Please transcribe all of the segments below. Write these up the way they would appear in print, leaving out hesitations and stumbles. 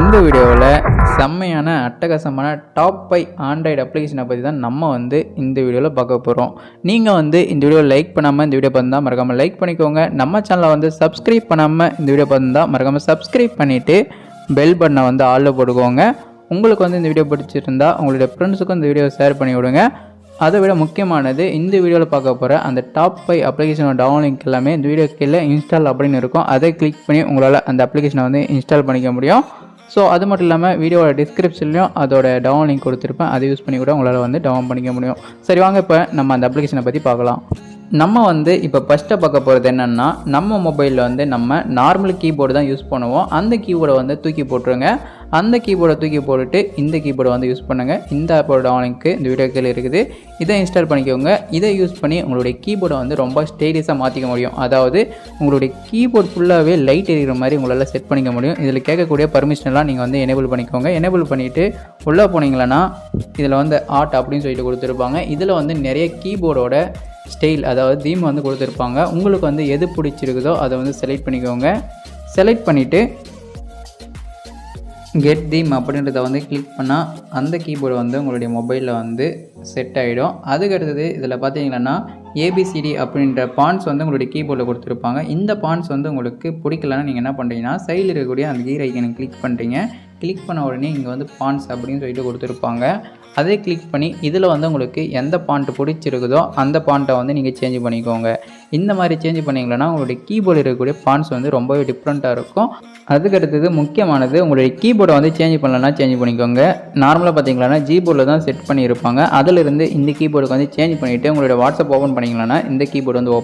இந்த வீடியோவில் செம்மையான அட்டகாசமான டாப் 5 ஆண்ட்ராய்டு அப்ளிகேஷனை பற்றி தான் நம்ம இந்த வீடியோவில் பார்க்க போகிறோம். நீங்கள் இந்த வீடியோ லைக் பண்ணாமல் இந்த வீடியோ பார்த்துருந்தா மறக்காமல் லைக் பண்ணிக்கோங்க. நம்ம சேனலை சப்ஸ்கிரைப் பண்ணாமல் இந்த வீடியோ பார்த்துருந்தா மறக்காமல் சப்ஸ்கிரைப் பண்ணிவிட்டு பெல் பட்டனை ஆளில் போட்டுக்கோங்க. உங்களுக்கு இந்த வீடியோ பிடிச்சிருந்தா உங்களுடைய ஃப்ரெண்ட்ஸுக்கும் இந்த வீடியோவை ஷேர் பண்ணி விடுங்க. அதை விட முக்கியமானது இந்த வீடியோவில் பார்க்க போகிற அந்த டாப் 5 அப்ளிகேஷனோட டவுன் லிங்க் எல்லாமே இந்த வீடியோ கீழே இன்ஸ்டால் அப்படின்னு இருக்கும். அதை கிளிக் பண்ணி உங்களால் அந்த அப்ளிகேஷனை இன்ஸ்டால் பண்ணிக்க முடியும். ஸோ அது மட்டும் இல்லாமல் வீடியோவோட டிஸ்கிரிப்ஷன்லையும் அதோட டவுன் லிங்க் கொடுத்துருப்பேன். அதை யூஸ் பண்ணி கூட உங்களால் டவுன் பண்ணிக்க முடியும். சரி வாங்க இப்போ நம்ம அந்த அப்ளிகேஷனை பற்றி பார்க்கலாம். நம்ம இப்போ ஃபஸ்ட்டாக பார்க்க போகிறது என்னென்னா, நம்ம மொபைலில் நம்ம நார்மல் கீபோர்டு தான் யூஸ் பண்ணுவோம். அந்த கீபோர்டை தூக்கி போட்டுருங்க. அந்த கீபோர்டை தூக்கி போட்டுட்டு இந்த கீபோர்டை யூஸ் பண்ணுங்கள். இந்த ஆப்போட டவுன் லிங்க்கு இந்த வீடியோ கீழே இருக்குது. இதை இன்ஸ்டால் பண்ணிக்கோங்க. இதை யூஸ் பண்ணி உங்களுடைய கீபோர்டை ரொம்ப ஸ்டைலிஷாக மாற்றிக்க முடியும். அதாவது உங்களுடைய கீபோர்டு ஃபுல்லாகவே லைட் எரிகிற மாதிரி உங்களால் செட் பண்ணிக்க முடியும். இதில் கேட்கக்கூடிய பர்மிஷன்லாம் நீங்கள் எனேபிள் பண்ணிக்கோங்க. எனேபிள் பண்ணிவிட்டு உள்ளே போனீங்களன்னா இதில் ஆர்ட் அப்படின்னு சொல்லிட்டு கொடுத்துருப்பாங்க. இதில் நிறைய கீபோர்டோட ஸ்டைல் அதாவது தீம் கொடுத்துருப்பாங்க. உங்களுக்கு எது பிடிச்சிருக்குதோ அதை செலக்ட் பண்ணிக்கோங்க. செலக்ட் பண்ணிவிட்டு கெட் தீம் அப்படின்றத கிளிக் பண்ணால் அந்த கீபோர்டு உங்களுடைய மொபைலில் செட் ஆகிடும். அதுக்கடுத்தது இதில் பார்த்தீங்கன்னா ஏபிசிடி அப்படின்ற பான்ஸ் உங்களுடைய கீபோர்டில் கொடுத்துருப்பாங்க. இந்த பான்ஸ் உங்களுக்கு பிடிக்கலன்னா நீங்கள் என்ன பண்ணுறீங்கன்னா சைடில் இருக்கக்கூடிய அந்த கீர் ஐக்கனை கிளிக் பண்ணுறீங்க. கிளிக் பண்ண உடனே இங்கே பான்ஸ் அப்படின்னு சொல்லிட்டு கொடுத்துருப்பாங்க. அதை கிளிக் பண்ணி இதில் உங்களுக்கு எந்த பாண்ட் பிடிச்சிருக்குதோ அந்த பாண்ட்டை நீங்கள் சேஞ்ச் பண்ணிக்கோங்க. இந்த மாதிரி சேஞ்ச் பண்ணிங்களன்னா உங்களுடைய கீபோர்டில் இருக்கக்கூடிய பாண்ட்ஸ் ரொம்பவே டிஃப்ரெண்ட்டாக இருக்கும். அதுக்கடுத்தது முக்கியமானது உங்களுடைய கீபோர்டை சேஞ்ச் பண்ணலன்னா சேஞ்ச் பண்ணிக்கோங்க. நார்மலாக பார்த்தீங்கன்னா ஜிபோர்டில் தான் செட் பண்ணியிருப்பாங்க. அதிலிருந்து இந்த கீபோர்டுக்கு சேஞ்ச் பண்ணிவிட்டு உங்களுடைய வாட்ஸ்அப் ஓப்பன் பண்ணிங்களன்னா இந்த கீபோர்டு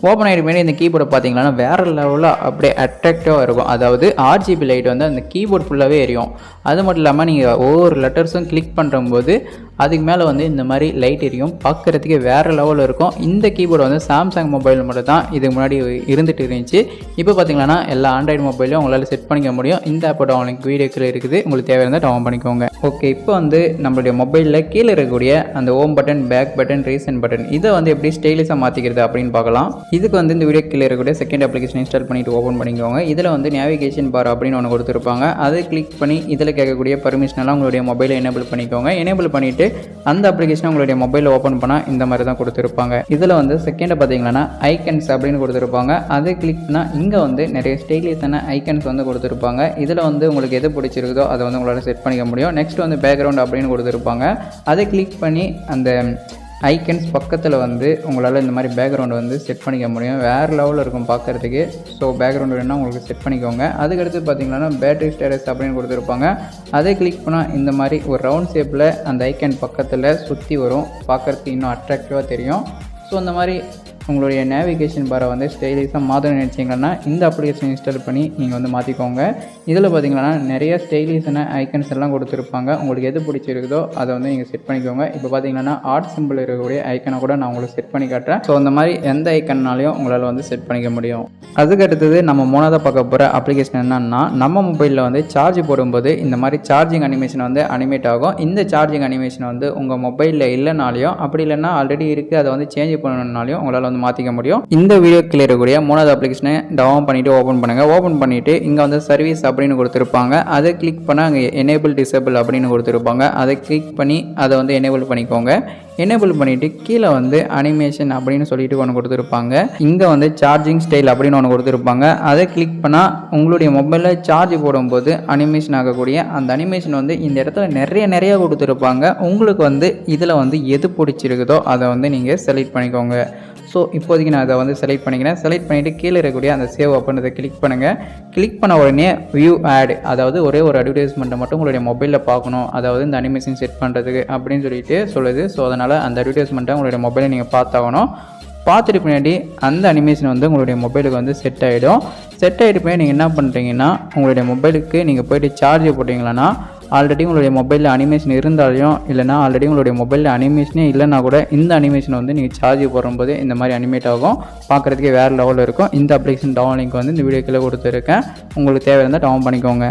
ஓப்பன் ஆகிட்டு போய் இந்த கீபோர்டை பார்த்தீங்கன்னா வேறு லெவலில் அப்படியே அட்ராக்டிவாக இருக்கும். அதாவது RGB லைட் அந்த கீபோர்டு ஃபுல்லாகவே எரியும். அது மட்டும் இல்லாமல் நீங்கள் ஒவ்வொரு லெட்டர்ஸும் கிளிக் பண்ணும்போது அதுக்கு மேலே இந்த மாதிரி லைட் எரியும். பார்க்குறதுக்கே வேறு லெவலில் இருக்கும். இந்த கீபோர்டு சாம்சங் மொபைல் மட்டும் தான் இதுக்கு முன்னாடி இருந்துகிட்டு இருந்துச்சு. இப்போ பார்த்தீங்கன்னா எல்லா ஆண்ட்ராய்டு மொபைலையும் உங்களால் செட் பண்ணிக்க முடியும். இந்த ஆப்போட உங்களுக்கு வீடியோக்கில் இருக்குது. உங்களுக்கு தேவையான டவுன் பண்ணிக்கோங்க. ஓகே, இப்போ நம்மளுடைய மொபைலில் கீழே இருக்கக்கூடிய அந்த home button, back button, recent button இதை எப்படி ஸ்டைலிஷாக மாற்றிக்கிறது அப்படின்னு பார்க்கலாம். இதுக்கு இந்த வீடியோ கீழே இருக்கக்கூடிய செகண்ட் அப்ளிகேஷன் இன்ஸ்டால் பண்ணிவிட்டு ஓப்பன் பண்ணிக்கோங்க. இதில் நேவிகேஷன் பார் அப்படின்னு ஒன்று கொடுத்துருப்பாங்க. அதை கிளிக் பண்ணி இதில் கேட்கக்கூடிய பர்மிஷனெல்லாம் உங்களுடைய மொபைலை எனேபிள் பண்ணிக்கோங்க. எனேபிள் பண்ணிவிட்டு அந்த அப்ளிகேஷனை உங்களுடைய மொபைலில் ஓப்பன் பண்ணால் இந்த மாதிரி தான் கொடுத்துருப்பாங்க. இதில் செகண்டை பார்த்தீங்கன்னா ஐக்கன்ஸ் அப்படின்னு கொடுத்துருப்பாங்க. அதை கிளிக் பண்ணால் இங்கே நிறைய ஸ்டைலிஷான ஐக்கன்ஸ் கொடுத்துருப்பாங்க. இதில் உங்களுக்கு எது பிடிச்சிருக்குதோ அதை உங்களால் செட் பண்ணிக்க முடியும். நெக்ஸ்ட் பேக்ரவுண்ட் அப்படின்னு கொடுத்துருப்பாங்க. அதை கிளிக் பண்ணி அந்த ஐக்கன்ஸ் பக்கத்தில் உங்களால் இந்த மாதிரி பேக்ரவுண்டு செட் பண்ணிக்க முடியும். வேறு லெவலில் இருக்கும் பார்க்குறதுக்கு. ஸோ பேக்ரவுண்டு வேணால் உங்களுக்கு செட் பண்ணிக்கோங்க. அதுக்கடுத்து பார்த்தீங்கன்னா பேட்டரி ஸ்டேட்டஸ் அப்படின்னு கொடுத்துருப்பாங்க. அதை கிளிக் பண்ணால் இந்த மாதிரி ஒரு ரவுண்ட் ஷேப்பில் அந்த ஐக்கன் பக்கத்தில் சுற்றி வரும். பார்க்குறதுக்கு இன்னும் அட்ராக்டிவாக தெரியும். ஸோ அந்த மாதிரி உங்களுடைய நேவிகேஷன் பாரை ஸ்டைலிஷாக மாற்றணும்னு நினச்சிங்கன்னா இந்த அப்ளிகேஷன் இன்ஸ்டால் பண்ணி நீங்கள் மாற்றிக்கோங்க. இதில் பார்த்தீங்கன்னா நிறைய ஸ்டைலிஷான ஐக்கன்ஸ் எல்லாம் கொடுத்துருப்பாங்க. உங்களுக்கு எது பிடிச்சிருக்குதோ அதை நீங்கள் செட் பண்ணிக்கோங்க. இப்போ பார்த்தீங்கன்னா ஆர்ட் சிம்பிள் இருக்கக்கூடிய ஐக்கனை கூட நான் உங்களுக்கு செட் பண்ணி காட்டுறேன். ஸோ அந்த மாதிரி எந்த ஐக்கன்னாலையும் உங்களால் செட் பண்ணிக்க முடியும். அதுக்கு அடுத்தது நம்ம மூணாவதாக பார்க்க போகிற அப்ளிகேஷன் என்னன்னா, நம்ம மொபைலில் சார்ஜ் போடும்போது இந்த மாதிரி சார்ஜிங் அனிமேஷன் அனிமேட் ஆகும். இந்த சார்ஜிங் அனிமேஷன் உங்கள் மொபைலில் இல்லைனாலையும் அப்படி இல்லைன்னா ஆல்ரெடி இருக்குது அதை சேஞ்ச் பண்ணணுன்னாலையும் உங்களால் மாற்றிக்க முடியும். இந்த வீடியோ கீழே இருக்கக்கூடிய மூணாவது அப்ளிகேஷனை டவுன் பண்ணிவிட்டு ஓப்பன் பண்ணுங்கள். ஓப்பன் பண்ணிவிட்டு இங்கே சர்வீஸ் அப்படின்னு கொடுத்துருப்பாங்க. அதை கிளிக் பண்ணால் அங்கே எனேபிள் டிசேபிள் அப்படின்னு கொடுத்துருப்பாங்க. அதை கிளிக் பண்ணி அதை எனேபிள் பண்ணிக்கோங்க. எனேபிள் பண்ணிவிட்டு கீழே அனிமேஷன் அப்படின்னு சொல்லிட்டு ஒன்று கொடுத்துருப்பாங்க. இங்கே சார்ஜிங் ஸ்டைல் அப்படின்னு ஒன்று கொடுத்துருப்பாங்க. அதை கிளிக் பண்ணால் உங்களுடைய மொபைலில் சார்ஜ் போடும்போது அனிமேஷன் ஆகக்கூடிய அந்த அனிமேஷன் இந்த இடத்துல நிறைய கொடுத்துருப்பாங்க. உங்களுக்கு இதில் எது பிடிச்சிருக்குதோ அதை நீங்கள் செலக்ட் பண்ணிக்கோங்க. ஸோ இப்போதைக்கு நான் அதை செலக்ட் பண்ணிக்கிறேன். செலக்ட் பண்ணிவிட்டு கீழே இருக்கக்கூடிய அந்த சேவ் அப்படின்றத கிளிக் பண்ணுங்கள். கிளிக் பண்ண உடனே வியூ ஆட், அதாவது ஒரே ஒரு அட்வர்டைஸ்மெண்ட்டை மட்டும் உங்களுடைய மொபைலில் பார்க்கணும், அதாவது இந்த அனிமேஷன் செட் பண்ணுறதுக்கு அப்படின்னு சொல்லிட்டு சொல்லுது. ஸோ அதனால் அந்த அட்வர்டைஸ்மெண்ட்டை உங்களுடைய மொபைலை நீங்கள் பார்த்தாகணும். பார்த்துட்டு பின்னாடி அந்த அனிமேஷன் உங்களுடைய மொபைலுக்கு செட் ஆகிடும். செட் ஆகிட்டு போய் நீங்கள் என்ன பண்ணுறீங்கன்னா உங்களுடைய மொபைலுக்கு நீங்கள் போய்ட்டு சார்ஜ் போட்டிங்களன்னா ஆல்ரெடி உங்களுடைய மொபைலில் அனிமேஷன் இருந்தாலையும் இல்லைனா ஆல்ரெடி உங்களுடைய மொபைலில் அனிமேஷனே இல்லைனா கூட இந்த அனிமேஷன் நீங்கள் சார்ஜ் போடும்போது இந்த மாதிரி அனிமேட் ஆகும். பார்க்குறதுக்கே வேறு லெவலில் இருக்கும். இந்த அப்ளிகேஷன் டவுன் லிங்க் இந்த வீடியோக்குள்ளே கொடுத்துருக்கேன். உங்களுக்கு தேவை இருந்தால் டவுன் பண்ணிக்கோங்க.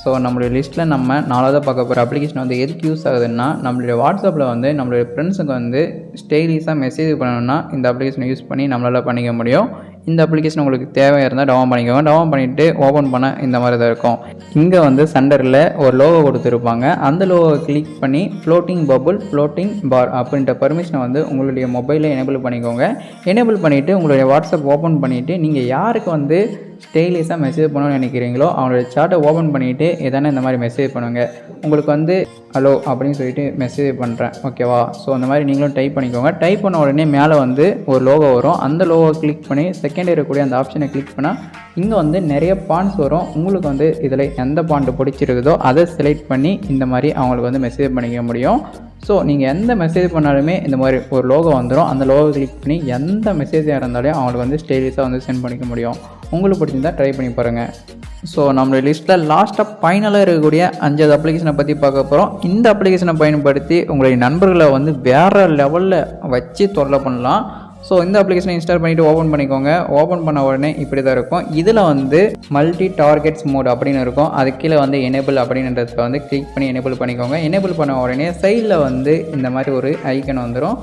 ஸோ நம்மளுடைய லிஸ்ட்டில் நம்ம 4வது பார்க்க போகிற அப்ளிகேஷன் வந்து எதுக்கு யூஸ் ஆகுதுன்னா, நம்மளுடைய வாட்ஸ்அப்பில் வந்து நம்மளுடைய ஃப்ரெண்ட்ஸுக்கு வந்து ஸ்டைலிஷாக மெசேஜ் பண்ணணும்னா இந்த அப்ளிகேஷனை யூஸ் பண்ணி நம்மளால் பண்ணிக்க முடியும். இந்த அப்ளிகேஷன் உங்களுக்கு தேவையாக இருந்தால் டவுன் பண்ணிக்கோங்க. டவுன் பண்ணிவிட்டு ஓப்பன் பண்ண இந்த மாதிரி தான் இருக்கும். இங்கே வந்து சென்டரில் ஒரு லோகோ கொடுத்துருப்பாங்க. அந்த லோகோவை கிளிக் பண்ணி ஃப்ளோட்டிங் பபுள் ஃப்ளோட்டிங் பார் அப்படின்ற பர்மிஷனை வந்து உங்களுடைய மொபைலில் எனேபிள் பண்ணிக்கோங்க. எனேபிள் பண்ணிவிட்டு உங்களுடைய வாட்ஸ்அப் ஓப்பன் பண்ணிவிட்டு நீங்கள் யாருக்கு வந்து ஸ்டைலிஷாக மெசேஜ் பண்ணணும்னு நினைக்கிறீங்களோ அவங்களுடைய சார்ட்டை ஓப்பன் பண்ணிவிட்டு எதனா இந்த மாதிரி மெசேஜ் பண்ணுங்கள். உங்களுக்கு வந்து ஹலோ அப்படின்னு சொல்லிட்டு மெசேஜ் பண்ணுறேன், ஓகேவா? ஸோ அந்த மாதிரி நீங்களும் டைப் பண்ணிக்கோங்க. டைப் பண்ண உடனே மேலே வந்து ஒரு லோகோ வரும். அந்த லோகோ கிளிக் பண்ணி செகண்ட் இருக்கக்கூடிய அந்த ஆப்ஷனை கிளிக் பண்ணால் இங்கே வந்து நிறைய பாயிண்ட்ஸ் வரும். உங்களுக்கு வந்து இதில் எந்த பாயிண்ட் பிடிச்சிருக்குதோ அதை செலக்ட் பண்ணி இந்த மாதிரி அவங்களுக்கு வந்து மெசேஜ் பண்ணிக்க முடியும். ஸோ நீங்கள் எந்த மெசேஜ் பண்ணாலுமே இந்த மாதிரி ஒரு லோகோ வந்துடும். அந்த லோகோ கிளிக் பண்ணி எந்த மெசேஜாக இருந்தாலும் அவங்களுக்கு வந்து ஸ்டைலிஷாக வந்து சென்ட் பண்ணிக்க முடியும். உங்களுக்கு பிடிச்சிருந்தா ட்ரை பண்ணி பாருங்கள். ஸோ நம்மளுடைய லிஸ்ட்டில் லாஸ்ட்டாக ஃபைனலாக இருக்கக்கூடிய 5வது அப்ளிகேஷனை பற்றி பார்க்க போகிறோம். இந்த அப்ளிகேஷனை பயன்படுத்தி உங்களுடைய நண்பர்களை வந்து வேறு லெவலில் வச்சு தொல்லை பண்ணலாம். ஸோ இந்த அப்ளிகேஷனை இன்ஸ்டால் பண்ணிவிட்டு ஓப்பன் பண்ணிக்கோங்க. ஓப்பன் பண்ண உடனே இப்படி தான் இருக்கும். இதில் வந்து மல்டி டார்கெட்ஸ் மோட் அப்படின்னு இருக்கும். அது கீழே வந்து எனேபிள் அப்படின்றத வந்து கிளிக் பண்ணி எனேபிள் பண்ணிக்கோங்க. எனேபிள் பண்ண உடனே சைடில் வந்து இந்த மாதிரி ஒரு ஐக்கன் வந்துடும்.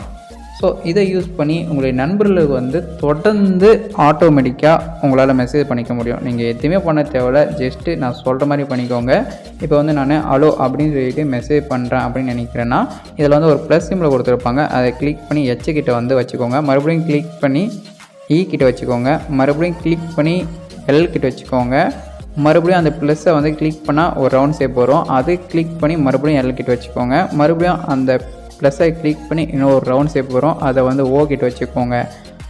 ஸோ இதை யூஸ் பண்ணி உங்களுடைய நண்பர்களுக்கு வந்து தொடர்ந்து ஆட்டோமேட்டிக்காக உங்களால் மெசேஜ் பண்ணிக்க முடியும். நீங்கள் எதுவுமே பண்ண தேவையில்ல, ஜஸ்ட்டு நான் சொல்கிற மாதிரி பண்ணிக்கோங்க. இப்போ வந்து நான் ஹலோ அப்படின்னு சொல்லிட்டு மெசேஜ் பண்ணுறேன் அப்படின்னு நினைக்கிறேன்னா இதில் வந்து ஒரு ப்ளஸ் சிம்பிள் கொடுத்துருப்பாங்க. அதை கிளிக் பண்ணி கிட்ட வந்து வச்சுக்கோங்க. மறுபடியும் கிளிக் பண்ணி கிட்ட வச்சுக்கோங்க. மறுபடியும் கிளிக் பண்ணி கிட்ட வச்சுக்கோங்க. மறுபடியும் அந்த ப்ளஸ்ஸை வந்து கிளிக் பண்ணால் ஒரு ரவுண்ட் ஷேப் வரும். அது கிளிக் பண்ணி மறுபடியும் கிட்ட வச்சுக்கோங்க. மறுபடியும் அந்த ப்ளஸ்ஸை கிளிக் பண்ணி இன்னொரு ரவுண்ட் ஷேப் வரும். அதை வந்து கிட்ட வச்சுக்கோங்க.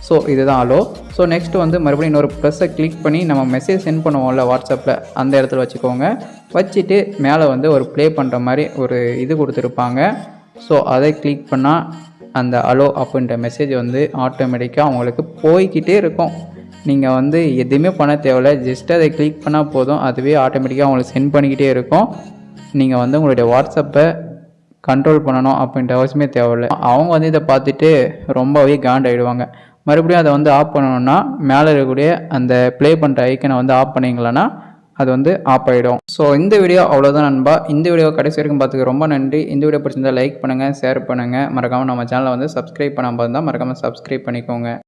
ஸோ இதுதான் ஹலோ. ஸோ நெக்ஸ்ட் வந்து மறுபடியும் இன்னொரு ப்ளஸ்ஸை கிளிக் பண்ணி நம்ம மெசேஜ் சென்ட் பண்ணுவோம்ல வாட்ஸ்அப்பில், அந்த இடத்துல வச்சுக்கோங்க. வச்சுட்டு மேலே வந்து ஒரு ப்ளே பண்ணுற மாதிரி ஒரு இது கொடுத்துருப்பாங்க. ஸோ அதை கிளிக் பண்ணால் அந்த ஹலோ அப்படின்ற மெசேஜ் வந்து ஆட்டோமேட்டிக்காக அவங்களுக்கு போய்கிட்டே இருக்கும். நீங்கள் வந்து எதுவுமே பண்ண தேவையில்ல, ஜஸ்ட் அதை கிளிக் பண்ணால் போதும். அதுவே ஆட்டோமேட்டிக்காக அவங்களுக்கு சென்ட் பண்ணிக்கிட்டே இருக்கும். நீங்கள் வந்து உங்களுடைய வாட்ஸ்அப்பை கண்ட்ரோல் பண்ணணும் அப்படின்ற அவசியமே தேவையில்லை. அவங்க வந்து இதை பார்த்துட்டு ரொம்பவே காண்டாயிடுவாங்க. மறுபடியும் அதை வந்து ஆஃப் பண்ணணுன்னா மேலே இருக்கக்கூடிய அந்த ப்ளே பண்ணுற ஐக்கனை வந்து ஆஃப் பண்ணிங்களன்னா அது வந்து ஆஃப் ஆகிடும். ஸோ இந்த வீடியோ அவ்வளோதான் நண்பா. இந்த வீடியோ கடைசி வரைக்கும் பார்த்துக்க ரொம்ப நன்றி. இந்த வீடியோ பிடிச்சிருந்தால் லைக் பண்ணுங்கள், ஷேர் பண்ணுங்கள். மறக்காமல் நம்ம சேனலை வந்து சப்ஸ்கிரைப் பண்ணாமல் இருந்தால் மறக்காமல் சப்ஸ்கிரைப் பண்ணிக்கோங்க.